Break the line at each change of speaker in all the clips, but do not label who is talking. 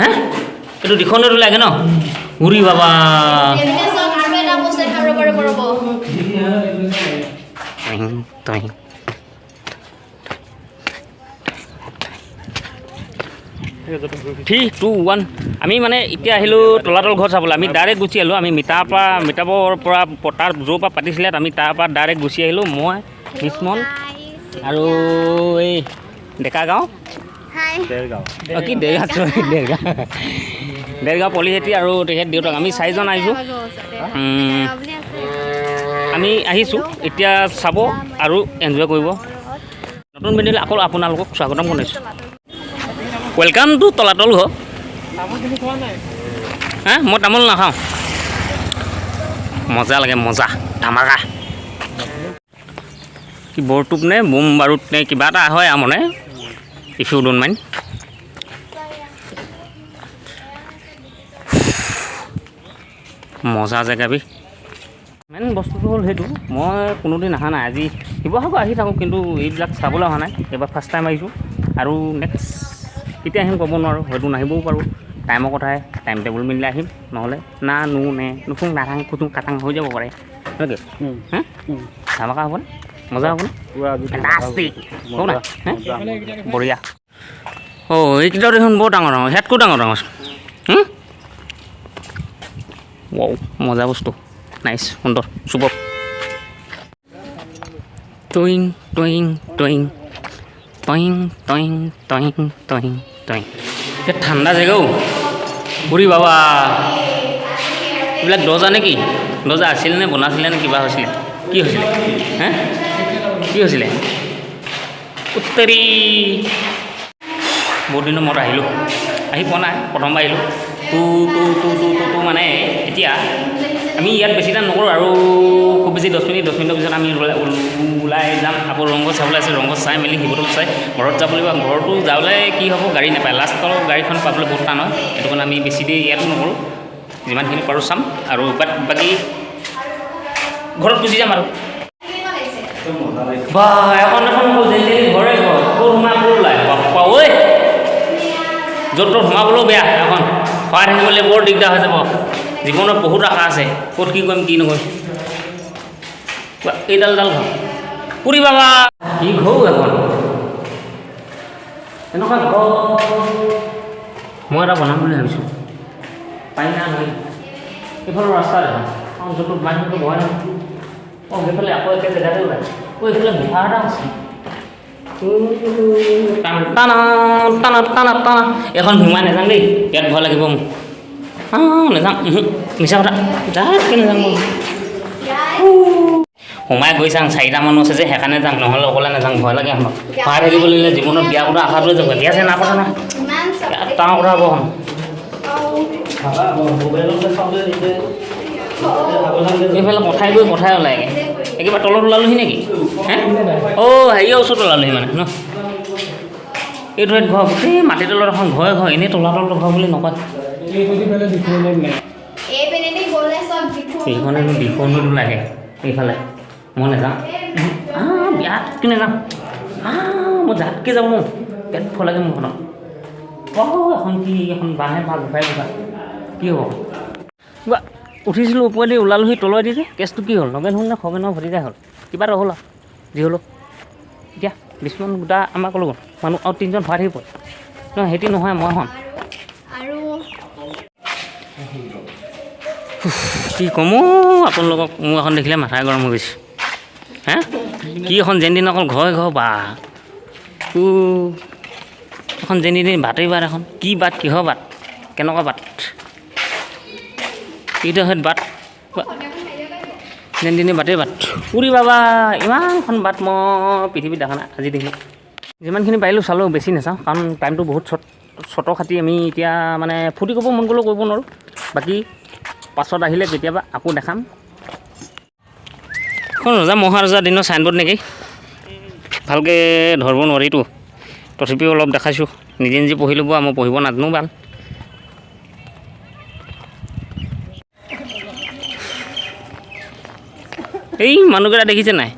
হে এইটো দিখনতো লাগে ন উৰি বাবা তই 3, 2, 1 আমি মানে এতিয়া আহিলোঁ তলাতল ঘৰ চাবলৈ আমি ডাইৰেক্ট গুচি আহিলোঁ আমি মিটাবৰ পৰা তাৰ য'ৰ পৰা পাতিছিলে আমি তাৰ পৰা ডাইৰেক্ট গুচি আহিলোঁ মই বিস্মল আৰু এই ডেকা গাঁও কি দেৰগাঁও পলিহেতি আৰু তেখেত দেউতাক আমি 4জন আহিছোঁ আমি আহিছোঁ এতিয়া চাব আৰু এনজয় কৰিব নতুন ভিডিঅ'লৈ আকৌ আপোনালোকক স্বাগতম জনাইছোঁ ৱেলকাম টু তলাতল ঘৰ হা মই তামোল নাখাওঁ মজা লাগে মজা ধামাকা কি বৰটোপ নে বোম বাৰুদ নে কিবা এটা হয় আৰু মানে ইফ ইউ ডোণ্ট মাইণ্ড মজা জেগাবি মেইন বস্তুটো হ'ল সেইটো মই কোনোদিন অহা নাই আজি শিৱসাগৰ আহি থাকোঁ কিন্তু এইবিলাক চাবলৈ অহা নাই এইবাৰ ফাৰ্ষ্ট টাইম আহিছোঁ আৰু নেক্সট কেতিয়া আহিম ক'ব নোৱাৰোঁ হয়তো নাহিবও পাৰোঁ টাইমৰ কথাই টাইম টেবুল মিলিলে আহিম নহ'লে না নুফুং নাথাং খুচুং কাটাং হৈ যাব পাৰে নেকি হা ধামাকা হ'বনে মজা হ'বনে কওঁ না বঢ়িয়া এইকেইটাও দেখোন বৰ ডাঙৰ ডাঙৰ হেডকো ডাঙৰ ডাঙৰ মজা বস্তু নাইচ সুন্দৰ চুপক টইং টইং টইং টইং টইং টইং টইং টইং ঠাণ্ডা জেগাও ঘূৰি বাবা এইবিলাক দৰ্জা নে কি দৰ্জা আছিল নে বনাইছিলে নে কিবা হৈছিলে কি হৈছিলে হে কি হৈছিলে উত্তৰী বহুত দিনৰ মূৰত আহিলোঁ আহি পোৱা নাই প্ৰথমবাৰ আহিলোঁ তো মানে এতিয়া আমি ইয়াত বেছি টাইম নকৰোঁ আৰু খুব বেছি 10 মিনিটৰ পিছত আমি ওলাই যাম আকৌ ৰংঘৰ চাবলৈ আছে ৰংঘৰ চাই মেলি শিৱদৌল চাই ঘৰত যাব লাগিব ঘৰতো যাবলৈ কি হ'ব গাড়ী নাপায় লাষ্টৰ গাড়ীখন পাবলৈ বহুত টান হয় সেইটো কাৰণে আমি বেছি দেৰি ইয়াতো নকৰোঁ যিমানখিনি পাৰোঁ চাম আৰু বাকী ঘৰত গুচি যাম আৰু বা এখন ঘৰে ঘৰ ক'ত সোমাই ক'ত ওলাই বাপ্পা ঐ য'ত ত'ত সোমাবলৈও বেয়া এখন খোৱাই থাকিবলৈ বৰ দিগদাৰ হৈ যাব জীৱনত বহুত আশা আছে ক'ত কি কৰিম কি নকৰিম এইডাল ঘৰ পুৰি বাবা কি ঘৰ এখন এনেকুৱা ঘৰ মই এটা বনাম বুলি ভাবিছোঁ পাৰি না নহয় এইফালৰ ৰাস্তা দেখোন অঁ য'ত মানুহটো বহাই নহয় অঁ সেইফালে আকৌ একে জেগাতে ওলায় এইফালে গুহা এটা আছে টানা টানা টানা টানা এখন সোমাই নাযাওঁ দেই ইয়াত ভয় লাগিব মোক নাযাওঁ মিছা কথা যাতকৈ নাযাওঁ মই সোমাই গৈ চাওঁ 4টা মানুহ আছে যে সেইকাৰণে যাওঁ নহ'লে অকলে নাযাওঁ ভয় লাগে আমাক পাই থাকিব লাগিলে জীৱনত বিয়া কথা আশাটোৱে যাব বিয়া আছে না কথা নহয় ডাঙৰ কথা হ'ব এইফালে পঠাই গৈ পঠাই ওলাইগৈ একেবাৰে তলত ওলালোহি নেকি হে হেৰিয়া ওচৰত ওলালোহি মানে ন এইটো ঘৰ গোটেই মাটি তলত এখন ঘৰে ঘৰ এনেই তলাতল ঘৰ বুলি নকয় এইখনে দিখনতো লাগে এইফালে মই নাযাওঁ বিয়াত কি নাযাওঁ মই জাতকৈ যাব মোৰ পেট ভয় লাগে মোৰখনত এখন কি এখন বাঁহে ভাল ঘূৰাই কি হ'ব কিবা উঠিছিলোঁ ওপৰেদি ওলালোহি তলেদি যে কেছটো কি হ'ল নগেন হ'ল নে খগেনৰ ভতিজা হ'ল কিবা এটা হ'ল আৰু যি হ'লেও এতিয়া বিস্মন গোটা আমাৰ ক'লো মানুহ আৰু 3জন ভৰাই থাকিব নহয় সেইটো নহয় মই হ'ম কি ক'ম আপোনালোকক মোৰ এখন দেখিলে মাথাই গৰম হৈ গৈছে হে কি এখন যেনদিন অকল ঘৰে ঘৰ বা এখন যেনদিন বাটেই বাট এখন কি বাট কিহৰ বাট কেনেকুৱা বাট এইটো হয় বাট যেনদিনে বাটেই বাট উৰি বাবা ইমানখন বাট মই পৃথিৱীত দেখা নাই আজি দেখিলোঁ যিমানখিনি পাৰিলোঁ চালোঁ বেছি নাচাওঁ কাৰণ টাইমটো বহুত চটৰ খাতি আমি এতিয়া মানে ফূৰ্তি কৰিব মন গ'লেও কৰিব নোৱাৰোঁ বাকী পাছত আহিলে কেতিয়াবা আকৌ দেখাম এখন ৰজা মহাৰজাৰ দিনৰ চাইনবোৰ্ড নেকি ভালকৈ ধৰিব নোৱাৰিতো তথাপিও অলপ দেখাইছোঁ নিজে নিজে পঢ়ি ল'ব মই পঢ়িব নাজানো ভাল এই মানুহকেইটা দেখিছে নাই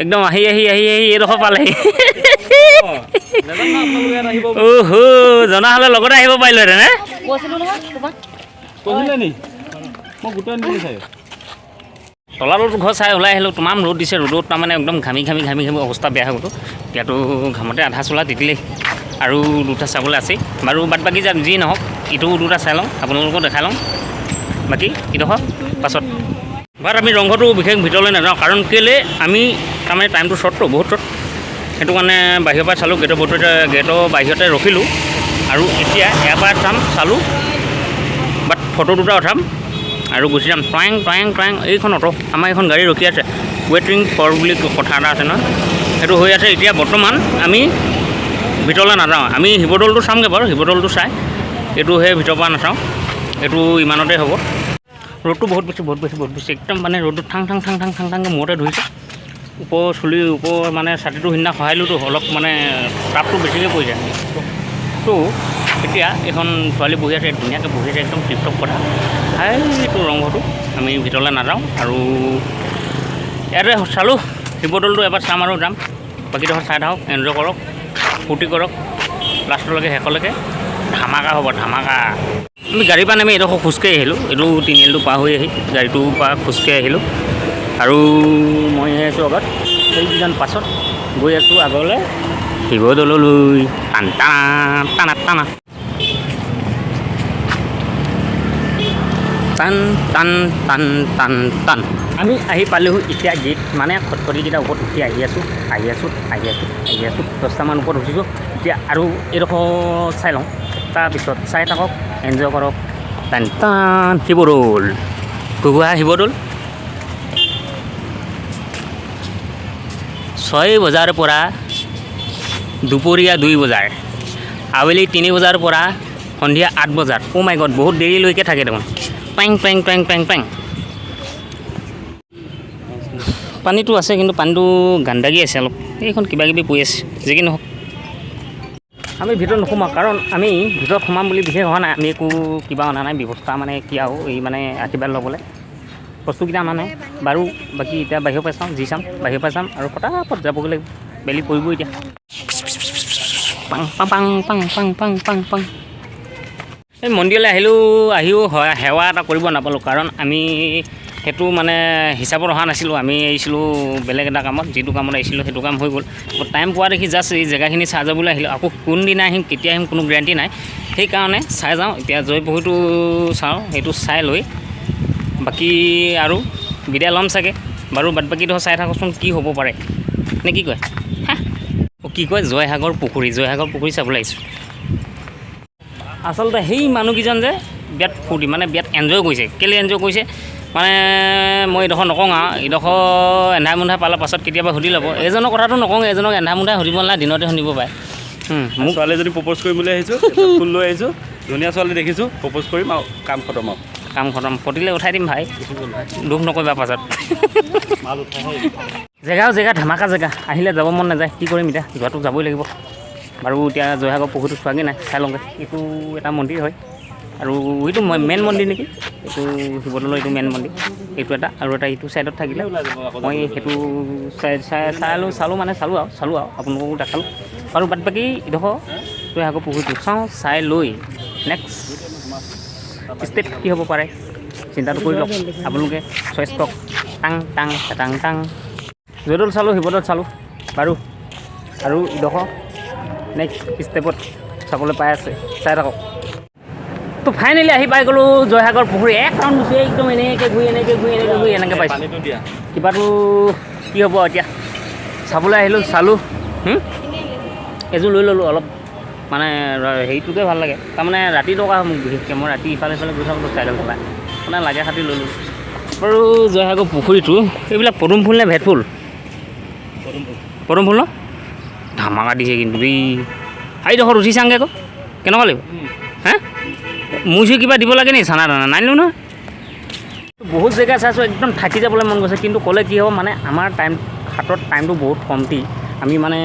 একদম আহি এইডোখৰ পালেহি ওহো জনা হ'লে লগতে আহিব পাৰিলোহেঁতেন হে তলাতলটো ঘৰ চাই ওলাই আহিলোঁ তোমাম ৰ'দ দিছে ৰ'দত তাৰমানে একদম ঘামি অৱস্থা বেয়া হৈ গ'লো এতিয়াতো ঘামতে আধা চোলা তিতিলেই আৰু দুটা চাবলৈ আছেই বাৰু বাদ বাকী যি নহওক ইটো দুটা চাই লওঁ আপোনালোকক দেখাই লওঁ বাকী ইডোখৰ পাছত বাট আমি ৰংঘৰটো বিশেষ ভিতৰলৈ নাযাওঁ কাৰণ কেলৈ আমি তাৰমানে টাইমটো শ্বৰ্টটো বহুত শ্বৰ্ট সেইটো কাৰণে বাহিৰৰ পৰা চালোঁ গেটৰ বাহিৰতে ৰখিলোঁ আৰু এতিয়া ইয়াৰ পৰা চালোঁ বাট ফটো দুটা উঠাম আৰু গুচি যাম ট্ৰাইং এইখন অটো আমাৰ এইখন গাড়ী ৰখি আছে ৱেটিং ফৰ বুলি কথা এটা আছে নহয় সেইটো হৈ আছে এতিয়া বৰ্তমান আমি ভিতৰলৈ নাযাওঁ আমি শিৱদৌলটো চামগৈ বাৰু শিৱদৌলটো চাই এইটো সেই ভিতৰৰ পৰা নাচাওঁ এইটো ইমানতে হ'ব ৰ'দটো বহুত বেছি একদম মানে ৰ'দটো ঠাংকৈ মূৰতে ধৰিছে ওপৰ মানে ছাতিটো সিদিনা সহাইলোতো অলপ মানে তাপটো বেছিকৈ পৰি যায় তো এতিয়া এইখন ছোৱালী বহি আছে ধুনীয়াকৈ বহি আছে একদম টিপটপ কথা এইটো ৰংঘৰটো আমি ভিতৰলৈ নাযাওঁ আৰু ইয়াতে চালোঁ শিৱদৌলটো এবাৰ চাম আৰু যাম বাকীডোখৰ চাই থাকক এনজয় কৰক ফূৰ্তি কৰক লাষ্টলৈকে শেষলৈকে ধামাকা হ'ব ধামাকা আমি গাড়ীৰ পৰা নামি এইডোখৰ খোজকাঢ়ি আহিলোঁ এইটো তিনিআলিটো পাৰ হৈ আহি গাড়ীটোৰ পৰা খোজকাঢ়ি আহিলোঁ আৰু মই আছোঁ আগত সেইকেইজন পাছত গৈ আছোঁ আগলৈ শিৱদৌললৈ টানা টান আমি আহি পালোঁ এতিয়া গেট মানে খটখটিকেইটা ওপৰত উঠি আহি আছোঁ 10টামান ওপৰত উঠিছোঁ এতিয়া আৰু এইডোখৰ চাই লওঁ তাৰপিছত চাই থাকক এনজয় কৰক টান শিৱদৌল ঘুগুহা শিৱদৌল 6 বজাৰ পৰা দুপৰীয়া 2 বজাৰ আবেলি 3 বজাৰ পৰা সন্ধিয়া 8 বজাত মাই গড বহুত দেৰিলৈকে থাকে দেখোন পেং পানীটো আছে কিন্তু পানীটো গান্দাগি আছে অলপ এইখন কিবাকিবি পৰি আছে যি কি নহওক আমি ভিতৰত নোসোমাওঁ কাৰণ আমি ভিতৰত সোমাম বুলি বিশেষ হোৱা নাই আমি একো কিবা অনা নাই ব্যৱস্থা মানে কি আৰু এই মানে আশীৰ্বাদ ল'বলৈ বস্তুকেইটা অনা নাই বাৰু বাকী এতিয়া বাহিৰৰ পৰা চাওঁ যি চাম বাহিৰৰ পৰা চাম আৰু পটাপট যাবগৈ লাগিব বেলি পৰিব এতিয়া পাং এই মন্দিৰলৈ আহিও সেৱা এটা কৰিব নাপালোঁ কাৰণ আমি সেইটো মানে হিচাপত অহা নাছিলোঁ আমি আহিছিলোঁ বেলেগ এটা কামত যিটো কামত আহিছিলোঁ সেইটো কাম হৈ গ'ল টাইম পোৱা দেখি জাষ্ট এই জেগাখিনি চাই যাবলৈ আহিলোঁ আকৌ কোনদিনা আহিম কেতিয়া আহিম কোনো গেৰাণ্টি নাই সেইকাৰণে চাই যাওঁ এতিয়া জয়পুখুৰীটো চাওঁ সেইটো চাই লৈ বাকী আৰু বিদায় ল'ম চাগে বাৰু বাদ বাকীটো চাই থাকোঁচোন কি হ'ব পাৰে নে কি কয় কি কয় জয়সাগৰ পুখুৰী চাবলৈ আহিছোঁ আচলতে সেই মানুহকেইজন যে বিৰাট ফূৰ্তি মানে বিৰাট এনজয় কৰিছে কেলৈ এনজয় কৰিছে মানে মই এইডোখৰ নকওঁ আৰু এইডোখৰ এন্ধাৰ মুন্ধাৰ পালে পাছত কেতিয়াবা সুধি ল'ব এইজনৰ কথাটো নকওঁ এজনক এন্ধাৰ মুন্ধাৰ সুধিব নালাগে দিনতে শুনিব পাৰে
মোক ছোৱালীজনী প্ৰপ'জ কৰিম বুলি আহিছোঁ ফুল লৈ আহিছোঁ ধুনীয়া ছোৱালী দেখিছোঁ প্ৰপ'জ কৰিম আৰু কাম খতম
পতিলে উঠাই দিম ভাই দুখ নকৰিবা পাছত জেগা ধামাকা জেগা আহিলে যাব মন নাযায় কি কৰিম এতিয়া যোৱাটো যাবই লাগিব বাৰু এতিয়া জয়সাগৰ পুখুৰীটো চোৱাগৈ নাই চাই লওঁগৈ এইটো এটা মন্দিৰ হয় আৰু এইটো মেইন মন্দিৰ নেকি এইটো শিৱদৌলৰ এইটো মেইন মন্দিৰ এইটো এটা আৰু এটা ইটো ছাইডত থাকিলে মই সেইটো চালোঁ আৰু আপোনালোককো দেখালোঁ আৰু বাদ বাকী এইডোখৰ জয়সাগৰ পুখুৰীটো চাই লৈ নেক্সট ষ্টেপ কি হ'ব পাৰে চিন্তাটো কৰি লওক আপোনালোকে চইচ কৰক টাং জয়দৌল চালোঁ শিৱদৌল চালোঁ বাৰু আৰু এইডোখৰ নেক্সট ষ্টেপত চাবলৈ পাই আছে চাই থাকক তো ফাইনেলি আহি পাই গ'লোঁ জয়সাগৰ পুখুৰী এক ৰাউণ্ড গুচি একদম এনেকৈ ঘূৰি এনেকৈ পাইছোঁ কিবাটো কি হ'ব এতিয়া চাবলৈ আহিলোঁ চালোঁ এযোৰ লৈ ল'লোঁ অলপ মানে হেৰিটোকে ভাল লাগে তাৰমানে ৰাতি টকা মোক বিশেষকৈ মই ৰাতি ইফালে গৈ থাকোঁ ষ্টাইলত থকা মানে লাগে খাতি ল'লোঁ আৰু জয়সাগৰ পুখুৰীটো এইবিলাক পদুম ফুল নে ভেট ফুল পদুম ফুল ন ধামাকা দিছে কিন্তু দেই এইডোখৰত উঠি চাংগৈ আকৌ কেনেকুৱা লাগিব হা মোৰ কিবা দিব লাগে নি চানা দানা নানিলোঁ নহয় বহুত জেগা চাইছোঁ একদম থাকি যাবলৈ মন গৈছে কিন্তু ক'লে কি হ'ব মানে আমাৰ হাতত টাইমটো বহুত কমটি আমি মানে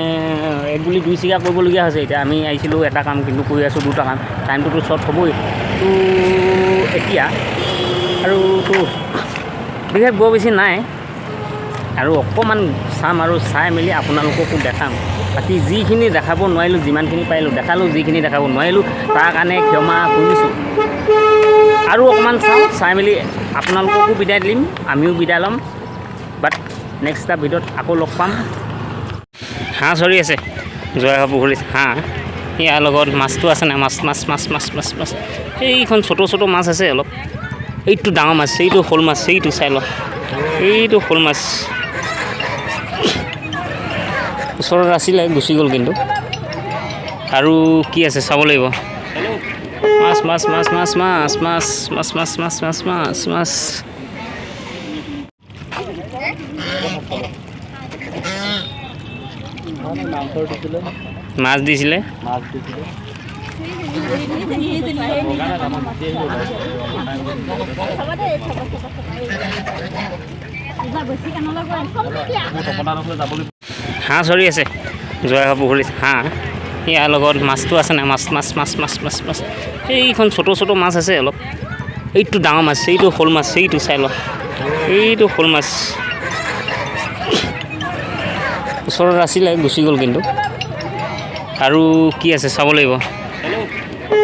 এক গুলি 2 চিকাৰ কৰিবলগীয়া হৈছে এতিয়া আমি আহিছিলোঁ এটা কাম কিন্তু কৰি আছোঁ 2টা কাম টাইমটোতো শ্বৰ্ট হ'বই তো এতিয়া আৰু তো বিশেষ বৰ বেছি নাই আৰু অকণমান চাম আৰু চাই মেলি আপোনালোককো দেখাম বাকী যিখিনি দেখাব নোৱাৰিলোঁ, যিমানখিনি পাৰিলোঁ দেখালোঁ, যিখিনি দেখাব নোৱাৰিলোঁ তাৰ কাৰণে ক্ষমা কৰিছোঁ। আৰু অকণমান চাই মেলি আপোনালোককো বিদায় দিম, আমিও বিদায় ল'ম। বাট নেক্সট এটা ভিডিঅ'ত আকৌ লগ পাম। হাঁহ চৰি আছে জয়সাগৰ পুখুৰীত, হাঁহ ইয়াৰ লগত মাছটো আছে নাই, মাছ মাছ মাছ মাছ মাছ মাছ এইখন ছোট ছোট মাছ আছে অলপ। এইটো ডাঙৰ মাছ, এইটো শ'ল মাছ, এইটো চাই লওক, এইটো শ'ল মাছ ওচৰত আছিলে, গুচি গ'ল কিন্তু। আৰু কি আছে চাব লাগিব। মাছ মাছ মাছ মাছ মাছ মাছ মাছ মাছ মাছ মাছ মাছ মাছ মাছ দিছিলে। হাঁহ চৰি আছে জয়সাগৰ পুখুৰীত, হাঁহ ইয়াৰ লগত মাছটো আছে নাই, মাছ মাছ মাছ মাছ মাছ মাছ এইখন ছোট ছোট মাছ আছে অলপ। এইটো ডাঙৰ মাছ, এইটো শ'ল মাছ, এইটো চাই লওক, এইটো শ'ল মাছ ওচৰত আছিলে, গুচি গ'ল কিন্তু। আৰু কি আছে চাব লাগিব।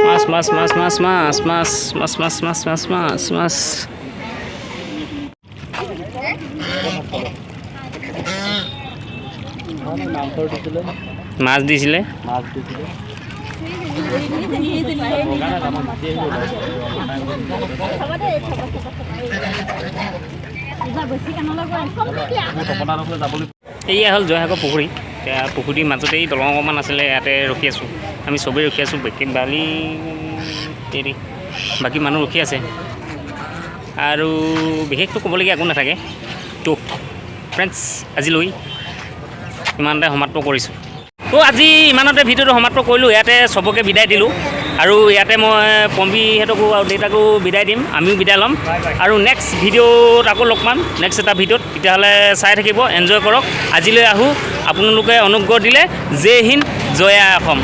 মাছ মাছ মাছ মাছ মাছ মাছ মাছ মাছ মাছ মাছ মাছ মাছ মাছ দিছিলে। এয়া হ'ল জয়সাগৰ পুখুৰী। এতিয়া পুখুৰীৰ মাজতেই দলং অকণমান আছিলে, ইয়াতে ৰখি আছোঁ, আমি চবেই ৰখি আছোঁ। বালি বাকী মানুহ ৰখি আছে আৰু বিশেষটো ক'বলগীয়া একো নাথাকে। তো ফ্ৰেণ্ডছ আজিলৈ ইমানতে সমাপ্ত কৰিছোঁ। তো আজি ইমানতে ভিডিঅ'টো সমাপ্ত কৰিলোঁ, ইয়াতে চবকে বিদায় দিলোঁ। আৰু ইয়াতে মই পম্পীহঁতকো আৰু দেউতাকো বিদায় দিম, আমিও বিদায় ল'ম। আৰু নেক্সট ভিডিঅ'ত আকৌ লগ পাম, নেক্সট এটা ভিডিঅ'ত। তেতিয়াহ'লে চাই থাকিব, এনজয় কৰক। আজিলৈ আহোঁ, আপোনালোকে অনুগ্ৰহ দিলে জয় হিন্দ, জয় অসম।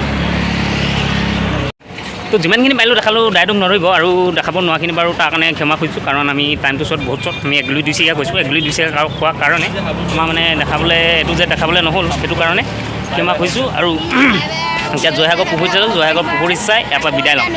তো যিমানখিনি পাৰিলোঁ দেখালোঁ, ডাইৰেক্ট নধৰিব। আৰু দেখাব নোৱাৰাখিনি বাৰু তাৰ কাৰণে ক্ষমা খুজিছোঁ, কাৰণ আমি টাইমটো চত বহুত চত আমি 1-2 কৈছোঁ। 1-2 খোৱাৰ কাৰণে আমাৰ মানে দেখাবলৈ এইটো যে দেখাবলৈ নহ'ল, সেইটো কাৰণে ক্ষমা খুজিছোঁ। আৰু এতিয়া জয়সাগৰ পুখুৰীত চালোঁ, জয়সাগৰ পুখুৰীত চাই ইয়াৰ পৰা বিদায় ল'ম।